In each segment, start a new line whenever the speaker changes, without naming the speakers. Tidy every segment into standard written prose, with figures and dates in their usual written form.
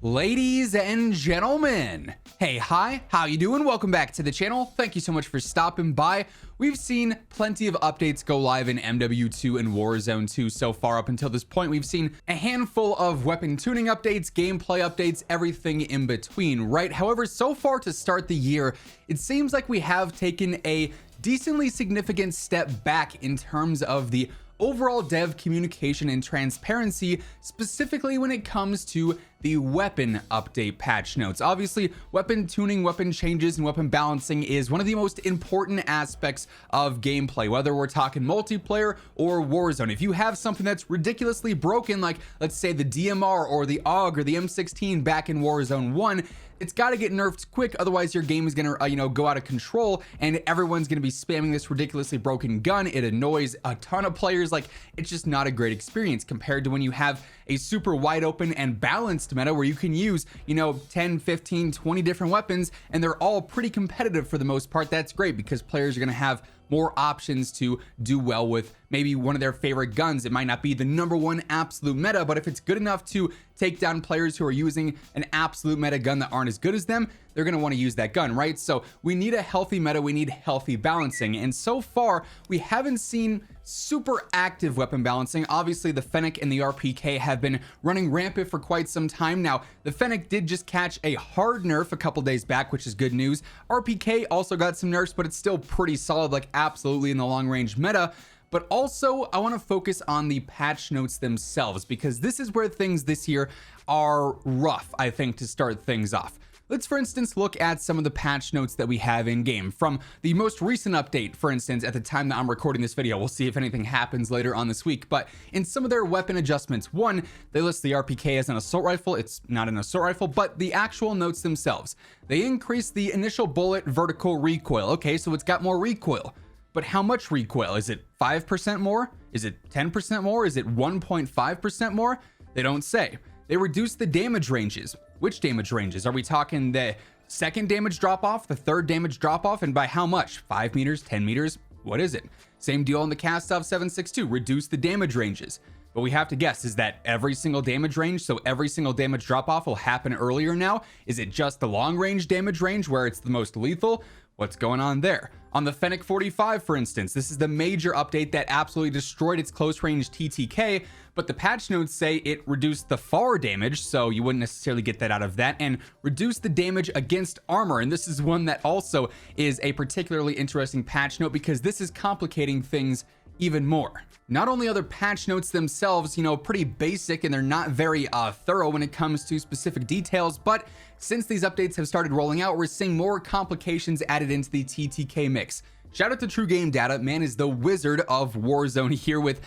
Ladies and gentlemen, hey, hi, how you doing? Welcome back to the channel. Thank you so much for stopping by. We've seen plenty of updates go live in MW2 and Warzone 2 so far. Up until this point, we've seen a handful of weapon tuning updates, gameplay updates, everything in between, right? However, so far to start the year, it seems like we have taken a decently significant step back in terms of the overall dev communication and transparency, specifically when it comes to the weapon update patch notes. Obviously, weapon tuning, weapon changes, and weapon balancing is one of the most important aspects of gameplay, whether we're talking multiplayer or Warzone. If you have something that's ridiculously broken, like let's say the DMR or the AUG or the M16 back in Warzone 1, it's got to get nerfed quick, otherwise your game is gonna go out of control and everyone's gonna be spamming this ridiculously broken gun. It annoys a ton of players. Like, it's just not a great experience compared to when you have a super wide open and balanced meta where you can use 10, 15, 20 different weapons and they're all pretty competitive for the most part. That's great because players are gonna have more options to do well with maybe one of their favorite guns. It might not be the #1 absolute meta, but if it's good enough to take down players who are using an absolute meta gun that aren't as good as them, they're going to want to use that gun, right? So we need a healthy meta, we need healthy balancing, and so far we haven't seen super active weapon balancing. Obviously the Fennec and the RPK have been running rampant for quite some time now. The Fennec did just catch a hard nerf a couple days back, which is good news. RPK also got some nerfs, but it's still pretty solid, like absolutely in the long range meta. But also I want to focus on the patch notes themselves, because this is where things this year are rough, I think, to start things off. Let's, for instance, look at some of the patch notes that we have in game from the most recent update. For instance, at the time that I'm recording this video, we'll see if anything happens later on this week, but in some of their weapon adjustments, one, they list the RPK as an assault rifle. It's not an assault rifle, but the actual notes themselves, they increased the initial bullet vertical recoil. Okay, so it's got more recoil, but how much recoil? Is it 5% more? Is it 10% more? Is it 1.5% more? They don't say. They reduced the damage ranges. Which damage ranges? Are we talking the second damage drop off, the third damage drop off, and by how much? 5 meters, 10 meters? What is it? Same deal on the Cast-Off 7.62, reduce the damage ranges. But we have to guess, is that every single damage range? So every single damage drop off will happen earlier now? Is it just the long range damage range where it's the most lethal? What's going on there? On the Fennec 45, for instance, this is the major update that absolutely destroyed its close range TTK, but the patch notes say it reduced the far damage, so you wouldn't necessarily get that out of that, and reduced the damage against armor. And this is one that also is a particularly interesting patch note because this is complicating things even more. Not only are the patch notes themselves, pretty basic and they're not very thorough when it comes to specific details, but since these updates have started rolling out, we're seeing more complications added into the TTK mix. Shout out to True Game Data. Man is the wizard of Warzone here with,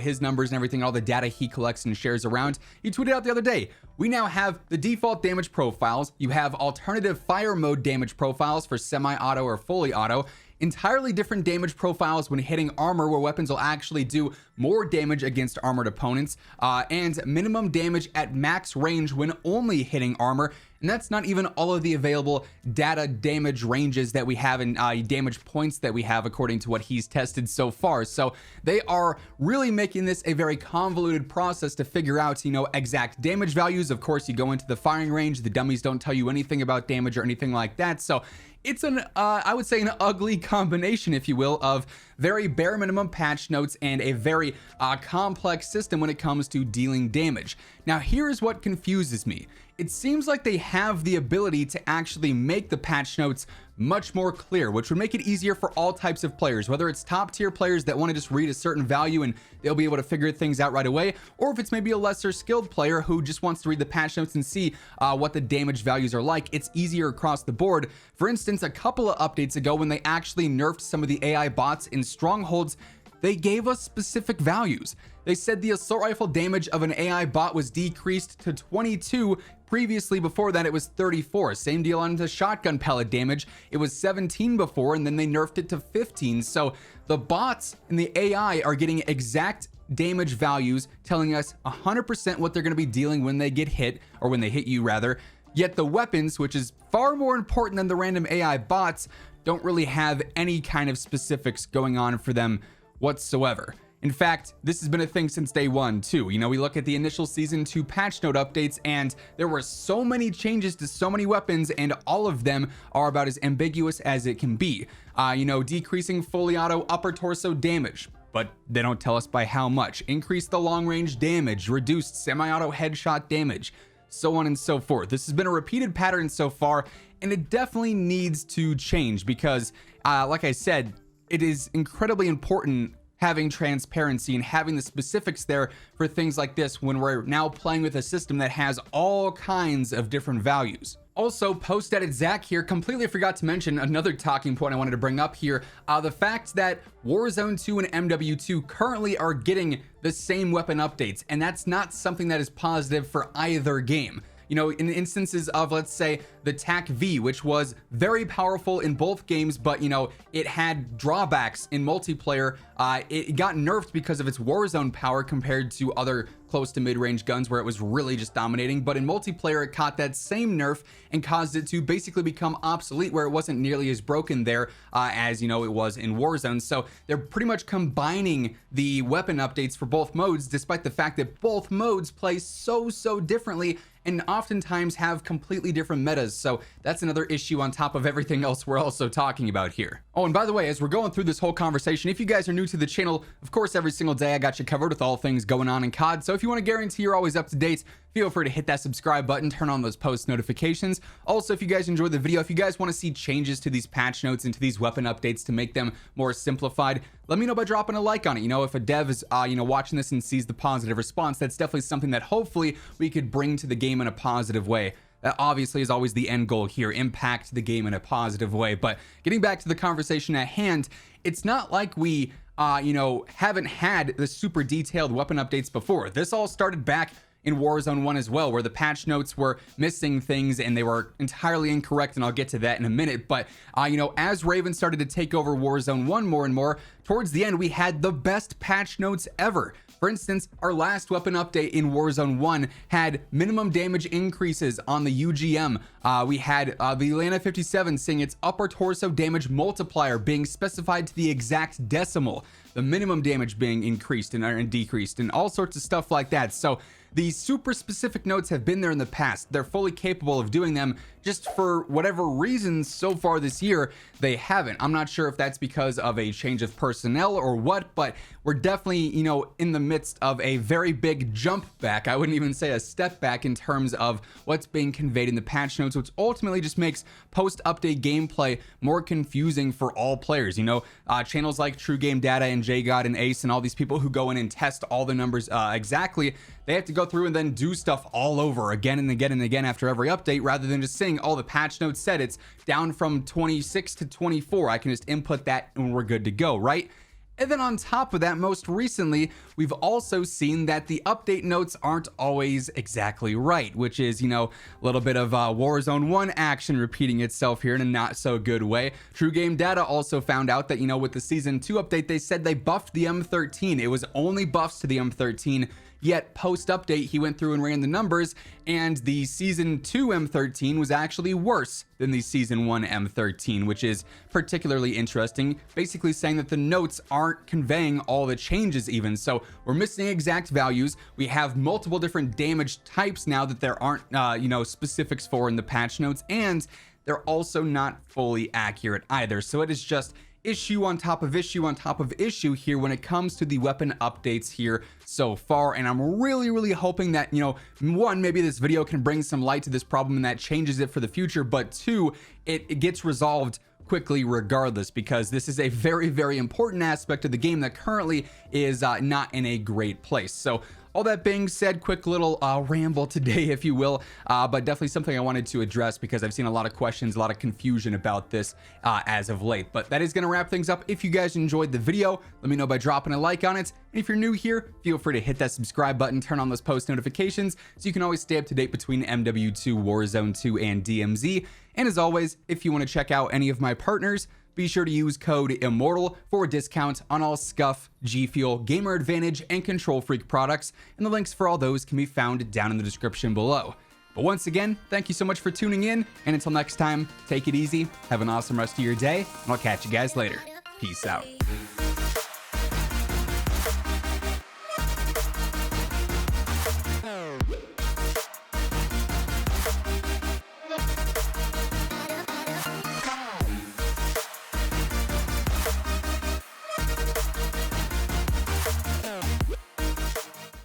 his numbers and everything, all the data he collects and shares around. He tweeted out the other day, we now have the default damage profiles. You have alternative fire mode damage profiles for semi-auto or fully auto. Entirely different damage profiles when hitting armor, where weapons will actually do more damage against armored opponents, and minimum damage at max range when only hitting armor. And that's not even all of the available data damage ranges that we have and damage points that we have according to what he's tested so far. So they are really making this a very convoluted process to figure out, exact damage values. Of course, you go into the firing range, the dummies don't tell you anything about damage or anything like that. So it's I would say an ugly combination, if you will, of very bare minimum patch notes and a very complex system when it comes to dealing damage. Now, here's what confuses me. It seems like they have the ability to actually make the patch notes much more clear, which would make it easier for all types of players, whether it's top tier players that want to just read a certain value and they'll be able to figure things out right away, or if it's maybe a lesser skilled player who just wants to read the patch notes and see what the damage values are like. It's easier across the board. For instance, a couple of updates ago when they actually nerfed some of the AI bots in strongholds, they gave us specific values. They said the assault rifle damage of an AI bot was decreased to 22. Previously, before that, it was 34. Same deal on the shotgun pellet damage. It was 17 before, and then they nerfed it to 15. So the bots and the AI are getting exact damage values, telling us 100% what they're going to be dealing when they get hit, or when they hit you rather. Yet the weapons, which is far more important than the random AI bots, don't really have any kind of specifics going on for them whatsoever. In fact, this has been a thing since day one too. You know, we look at the initial season 2 patch note updates and there were so many changes to so many weapons, and all of them are about as ambiguous as it can be. You know, decreasing fully auto upper torso damage, but they don't tell us by how much. Increase the long range damage, reduced semi-auto headshot damage, so on and so forth. This has been a repeated pattern so far, and it definitely needs to change because, like I said, it is incredibly important having transparency and having the specifics there for things like this when we're now playing with a system that has all kinds of different values. Also, post-edit Zach here completely forgot to mention another talking point I wanted to bring up here. The fact that Warzone 2 and MW2 currently are getting the same weapon updates, and that's not something that is positive for either game. You know, in instances of, let's say, the TAC-V, which was very powerful in both games, but, you know, it had drawbacks in multiplayer. It got nerfed because of its Warzone power compared to other close to mid-range guns where it was really just dominating. But in multiplayer, it caught that same nerf and caused it to basically become obsolete, where it wasn't nearly as broken there as, you know, it was in Warzone. So they're pretty much combining the weapon updates for both modes, despite the fact that both modes play so differently and oftentimes have completely different metas. So that's another issue on top of everything else we're also talking about here. Oh, and by the way, as we're going through this whole conversation, if you guys are new to the channel, of course, every single day I got you covered with all things going on in COD. So if you want to guarantee you're always up to date, feel free to hit that subscribe button, turn on those post notifications. Also, if you guys enjoyed the video, if you guys want to see changes to these patch notes and to these weapon updates to make them more simplified, let me know by dropping a like on it. You know, if a dev is, you know, watching this and sees the positive response, that's definitely something that hopefully we could bring to the game in a positive way. That obviously is always the end goal here, impact the game in a positive way. But getting back to the conversation at hand, it's not like we, you know, haven't had the super detailed weapon updates before. This all started back in Warzone 1 as well, where the patch notes were missing things and they were entirely incorrect, and I'll get to that in a minute. But you know, as Raven started to take over Warzone 1 more and more, towards the end we had the best patch notes ever. For instance, our last weapon update in Warzone 1 had minimum damage increases on the UGM. We had the Atlanta 57 seeing its upper torso damage multiplier being specified to the exact decimal, the minimum damage being increased and decreased, and all sorts of stuff like that. So these super specific notes have been there in the past. They're fully capable of doing them. Just for whatever reason so far this year, they haven't. I'm not sure if that's because of a change of personnel or what, but we're definitely, you know, in the midst of a very big jump back. I wouldn't even say a step back in terms of what's being conveyed in the patch notes, which ultimately just makes post-update gameplay more confusing for all players. You know, channels like True Game Data and JGod and Ace and all these people who go in and test all the numbers exactly, they have to go through and then do stuff all over again and again and again after every update, rather than just saying, all the patch notes said it's down from 26 to 24. I can just input that and we're good to go, right? And then on top of that, most recently, we've also seen that the update notes aren't always exactly right, which is, you know, a little bit of Warzone 1 action repeating itself here in a not so good way. True Game Data also found out that, you know, with the Season 2 update, they said they buffed the M13. It was only buffs to the M13. Yet post-update, he went through and ran the numbers, and the Season 2 M13 was actually worse than the Season 1 M13, which is particularly interesting, basically saying that the notes aren't conveying all the changes even. So we're missing exact values. We have multiple different damage types now that there aren't, you know, specifics for in the patch notes, and they're also not fully accurate either. So it is just issue on top of issue on top of issue here when it comes to the weapon updates here so far. And I'm really hoping that, you know, one, maybe this video can bring some light to this problem and that changes it for the future, but two, it gets resolved quickly regardless, because this is a very important aspect of the game that currently is not in a great place. So all that being said, quick little ramble today, if you will, but definitely something I wanted to address because I've seen a lot of questions, a lot of confusion about this as of late. But that is going to wrap things up. If you guys enjoyed the video, let me know by dropping a like on it. And if you're new here, feel free to hit that subscribe button, turn on those post notifications so you can always stay up to date between MW2, Warzone 2, and DMZ. And as always, if you want to check out any of my partners, be sure to use code WhosImmortal for a discount on all Scuff, G Fuel, Gamer Advantage, and Control Freak products, and the links for all those can be found down in the description below. But once again, thank you so much for tuning in, and until next time, take it easy, have an awesome rest of your day, and I'll catch you guys later. Peace out.